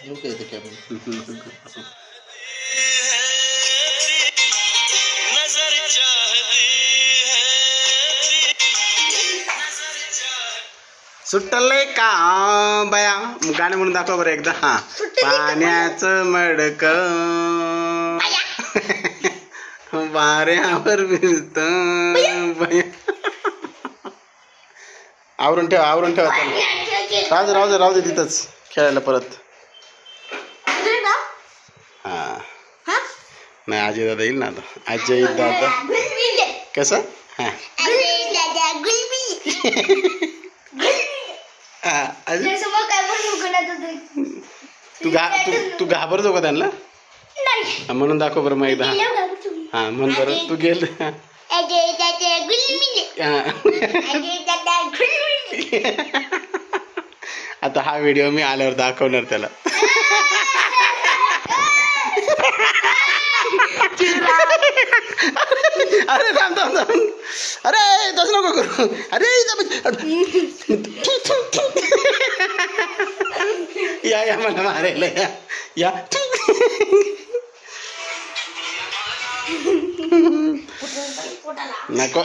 लोक येते कॅमेरा सुटलंय का बया गाणं म्हणून दाखव बरं एकदा. हा पाण्याचं मडक वाऱ्यावर भिजत बया. आवरून ठेवा राहू दे तिथंच खेळायला परत. हा नाही अजय दादा येईल ना आता. अजय दादा कसं हा तू घाबरतो का त्यांना म्हणून दाखव बरं मग एकदा. हा म्हण बरं तू गेल. आता हा व्हिडिओ मी आल्यावर दाखवणार त्याला. अरे थांब अरे तसं नको करू. अरे या मला मारायला या नको.